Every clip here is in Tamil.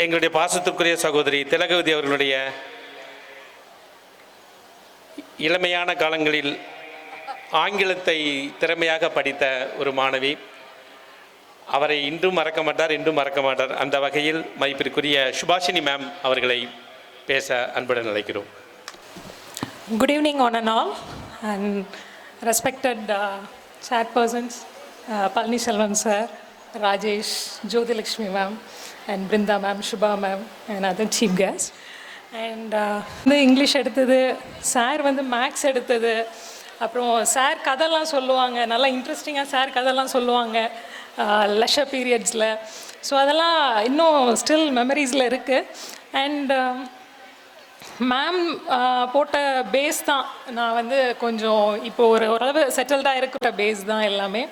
எங்களுடைய பாசத்துக்குரிய சகோதரி திலகவதி அவர்களுடைய இளமையான காலங்களில் ஆங்கிலத்தை திறமையாக படித்த ஒரு மாணவி. அவரை இன்றும் மறக்க மாட்டார், இன்றும் மறக்க மாட்டார். அந்த வகையில் மதிப்பிற்குரிய சுபாஷினி மேம் அவர்களை பேச அன்புடன் அழைக்கிறோம். Good evening on and all, and respected chairpersons, Palani Selvan sir, Rajesh, Jyoti Lakshmi ma'am, and Brinda ma'am, Shubha ma'am, and other chief guests. And இந்த இங்கிலீஷ் எடுத்தது சார், வந்து மேக்ஸ் எடுத்தது. அப்புறம் சார் கதைலாம் சொல்லுவாங்க, நல்லா இன்ட்ரெஸ்டிங்காக சார் கதைலாம் சொல்லுவாங்க லெஷர் பீரியட்ஸில். ஸோ அதெல்லாம் இன்னும் ஸ்டில் மெமரிஸில் இருக்குது. அண்ட் மேம் போட்ட பேஸ் தான் நான் வந்து கொஞ்சம் இப்போ ஓரளவு செட்டில்டாக இருக்கிற பேஸ் தான் எல்லாமே.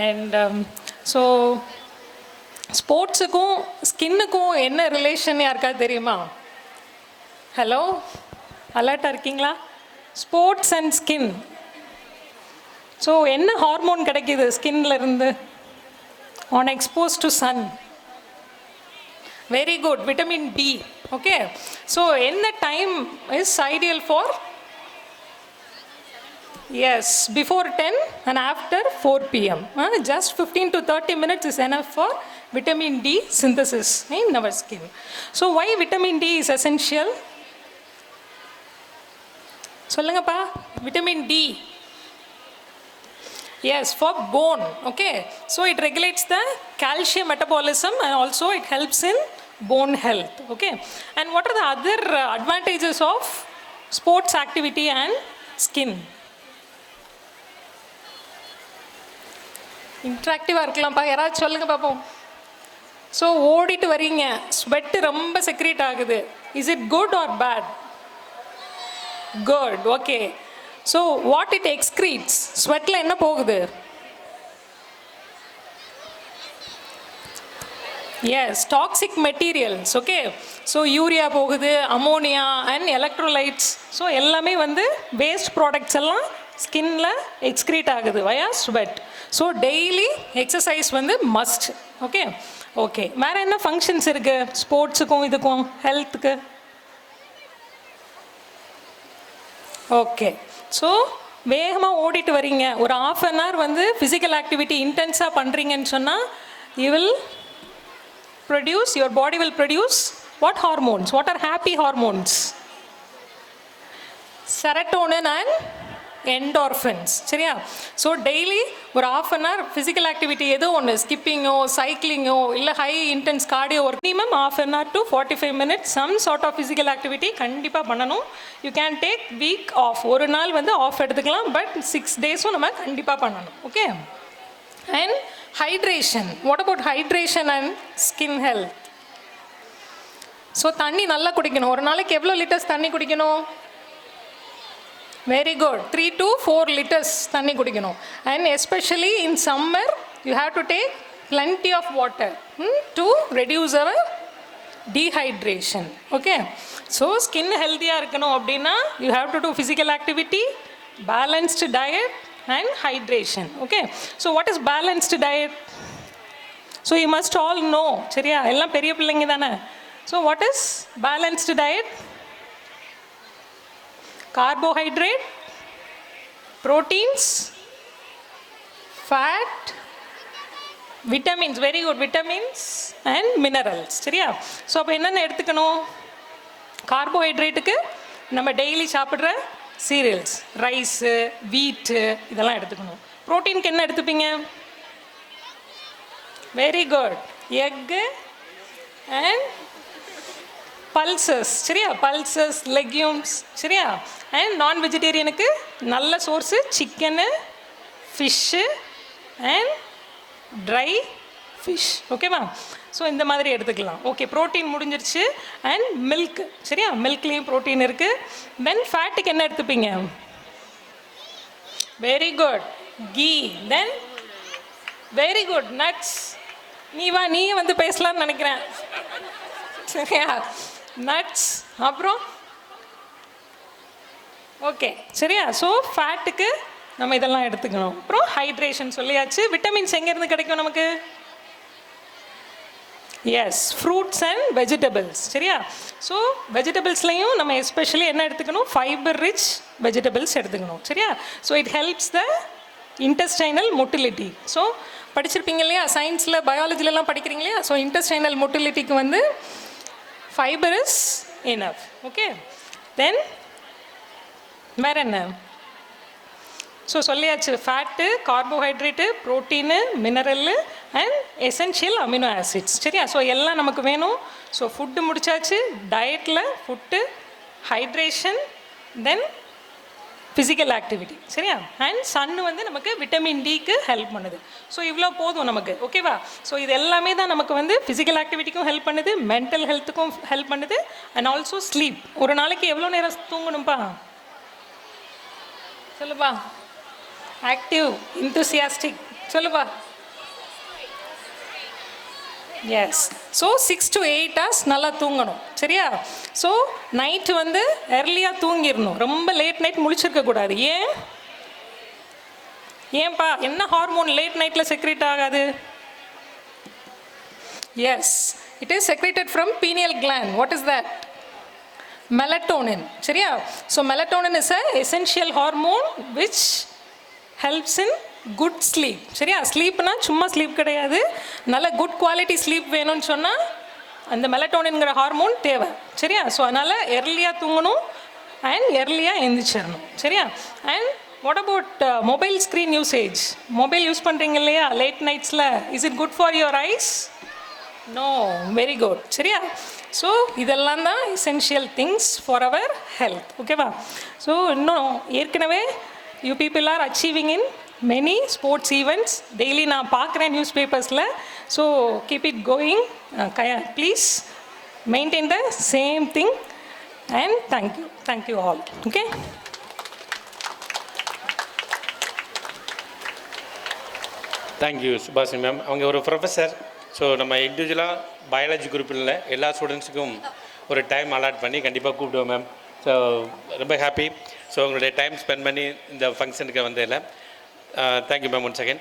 அண்ட் ஸோ ஸ்போர்ட்ஸுக்கும் ஸ்கின்னுக்கும் என்ன ரிலேஷன் யாருக்காவது தெரியுமா? ஹலோ, அலர்ட்டாக இருக்கீங்களா? Sports and skin. ஸோ என்ன ஹார்மோன் கிடைக்கிது ஸ்கின்லேருந்து on expose to sun? Very good, vitamin D. Okay, so என்ன time is ideal for? Yes, before 10 and after 4 p.m. Just 15 to 30 minutes is enough for vitamin D synthesis in our skin. So why vitamin D is essential? சொல்லுங்கப்பா. Vitamin D, yes, for bone. Okay, so it regulates the calcium metabolism and also it helps in bone health. Okay, and what are the other advantages of sports activity and skin? இன்ட்ராக்டிவாக இருக்கலாம்ப்பா, யாராவது சொல்லுங்க பார்ப்போம். ஸோ ஓடிட்டு வரீங்க, ஸ்வெட்டு ரொம்ப செக்ரேட் ஆகுது. Is it good or bad? Good. Okay, so what it excretes? ஸ்வெட்டில் என்ன போகுது? Yes, toxic materials. Okay, so urea போகுது, அமோனியா அண்ட் எலக்ட்ரோலைட்ஸ். ஸோ எல்லாமே வந்து வேஸ்ட் ப்ராடக்ட்ஸ் எல்லாம் ஸ்கின்ல எக்ஸ்க்ரீட் ஆகுது via sweat. So daily exercise வந்து மஸ்ட். ஓகே ஓகே, வேறு என்ன ஃபங்க்ஷன்ஸ் இருக்குது ஸ்போர்ட்ஸுக்கும் இதுக்கும் ஹெல்த்துக்கு? ஓகே, ஸோ வேகமாக ஓடிட்டு வரீங்க, ஒரு ½ an hour வந்து ஃபிசிக்கல் ஆக்டிவிட்டி இன்டென்ஸாக பண்ணுறீங்கன்னு சொன்னால் you will produce, your body will produce what hormones? What are happy hormones? Serotonin and endorphins. சரியா? ஸோ டெய்லி ஒரு ½ an hour ஃபிசிக்கல் ஆக்டிவிட்டி ஏதோ ஒன்று, ஸ்கிப்பிங்கோ சைக்கிளிங்கோ இல்லை ஹை இன்டென்ஸ் கார்டியோ, ஒரு minimum ½ an hour to 45 minutes some sort of physical activity கண்டிப்பாக பண்ணணும். You can take week off, ஒரு நாள் வந்து ஆஃப் எடுத்துக்கலாம், பட் 6 days நம்ம கண்டிப்பாக பண்ணணும். Okay, and hydration. What about hydration and skin health? So தண்ணி நல்லா குடிக்கணும். ஒரு நாளைக்கு எவ்வளோ லிட்டர்ஸ் தண்ணி குடிக்கணும்? வெரி குட், 3 to 4 liters தண்ணி குடிக்கணும். And especially in summer you have to take plenty of water to reduce our dehydration. Okay, so skin ஹெல்த்தியாக இருக்கணும் அப்படின்னா you have to do physical activity, balanced diet and hydration. Okay, so what is balanced diet? So you must all know. சரியா? எல்லாம் பெரிய பிள்ளைங்க தானே. So what is balanced diet? Carbohydrate, proteins, fat, vitamins. Very good, vitamins and minerals. சரியா? ஸோ அப்போ என்னென்ன எடுத்துக்கணும்? கார்போஹைட்ரேட்டுக்கு நம்ம டெய்லி சாப்பிட்ற சீரியல்ஸ், ரைஸு, வீட்டு, இதெல்லாம் எடுத்துக்கணும். ப்ரோட்டீனுக்கு என்ன எடுத்துப்பீங்க? Very good, egg and pulses. சரியா? Pulses, legumes. சரியா? அண்ட் நான் வெஜிடேரியனுக்கு நல்ல source chicken, fish and dry fish. ஓகேவா? ஸோ இந்த மாதிரி எடுத்துக்கலாம். ஓகே, ப்ரோட்டீன் முடிஞ்சிருச்சு. And milk. சரியா? மில்க்லேயும் ப்ரோட்டீன் இருக்குது. தென் ஃபேட்டுக்கு என்ன எடுத்துப்பீங்க? Very good, ghee. Then very good, nuts. நீயே வந்து பேசலான்னு நினைக்கிறேன். சரியா? நட்ஸ். அப்புறம் ஓகே, சரியா? ஸோ ஃபேட்டுக்கு நம்ம இதெல்லாம் எடுத்துக்கணும். அப்புறம் ஹைட்ரேஷன் சொல்லியாச்சு. விட்டமின்ஸ் எங்கேருந்து கிடைக்கும் நமக்கு? Yes fruits and vegetables. சரியா? ஸோ வெஜிடபிள்ஸ்லையும் நம்ம எஸ்பெஷலி என்ன எடுத்துக்கணும்? ஃபைபர் ரிச் வெஜிடபிள்ஸ் எடுத்துக்கணும். சரியா? So it helps the intestinal motility. So படிச்சிருப்பீங்க இல்லையா, சயின்ஸில் பயாலஜிலலாம் படிக்கிறீங்க இல்லையா? ஸோ இன்டெஸ்டைனல் மொட்டிலிட்டிக்கு வந்து fibre is enough. Okay, then வேறு என்ன? ஸோ சொல்லியாச்சு, fat, carbohydrate, protein, mineral and essential amino acids. சரியா? ஸோ எல்லாம் நமக்கு வேணும். ஸோ ஃபுட்டு முடிச்சாச்சு. டயட்டில் food, hydration, then physical activity. சரியா? அண்ட் சன்னு வந்து நமக்கு விட்டமின் டிக்கு ஹெல்ப் பண்ணுது. ஸோ இவ்வளோ போதும் நமக்கு. ஓகேவா? ஸோ இது எல்லாமே தான் நமக்கு வந்து ஃபிசிக்கல் ஆக்டிவிட்டிக்கும் ஹெல்ப் பண்ணுது, மென்டல் ஹெல்த்துக்கும் ஹெல்ப் பண்ணுது, அண்ட் ஆல்சோ ஸ்லீப். ஒரு நாளைக்கு எவ்வளோ நேரம் தூங்கணும்ப்பா? சொல்லுப்பா. ஆக்டிவ், இன்தூசியாஸ்டிக், சொல்லுப்பா. எஸ். ஸோ 6 to 8 hours நல்லா தூங்கணும். சரியா? ஸோ நைட்டு வந்து எர்லியாக தூங்கிடணும். ரொம்ப லேட் நைட் முழிச்சிருக்கக்கூடாது. ஏன்பா? என்ன ஹார்மோன் லேட் நைட்டில் செக்ரேட் ஆகாது? Yes, it is secreted from pineal gland. What is that? melatonin. சரியா? So melatonin is a essential hormone which helps in good sleep. சரியா? ஸ்லீப்னா சும்மா ஸ்லீப் கிடையாது, நல்ல குட் குவாலிட்டி ஸ்லீப் வேணும்னு சொன்னால் அந்த மெலட்டோனின்ங்கிற ஹார்மோன் தேவை. சரியா? ஸோ அதனால் எர்லியாக தூங்கணும் அண்ட் எர்லியாக எழுந்திரிச்சிடணும். சரியா? And what about mobile screen usage? Mobile use பண்ணுறீங்க இல்லையா லேட் நைட்ஸில்? Is it good for your eyes? No. Very good. சரியா? ஸோ இதெல்லாம் தான் essential things for our health. ஓகேவா? ஸோ இன்னும் ஏற்கனவே you people are achieving in many sports events. Daily நான் பார்க்குறேன் நியூஸ் பேப்பர்ஸில். So keep it going. Please maintain the same thing and thank you all. Okay. Thank you Subhashini ma'am. அவங்க ஒரு ப்ரொஃபஸர். ஸோ நம்ம இண்டிவிஜுவலாக பயாலஜி குரூப்பில் எல்லா ஸ்டூடெண்ட்ஸுக்கும் ஒரு டைம் அலாட் பண்ணி கண்டிப்பாக கூப்பிடுவோம் மேம். ஸோ ரொம்ப ஹாப்பி. ஸோ உங்களுடைய டைம் ஸ்பெண்ட் பண்ணி இந்த ஃபங்க்ஷனுக்கு வந்ததில் தேங்க்யூ மேம். Once again.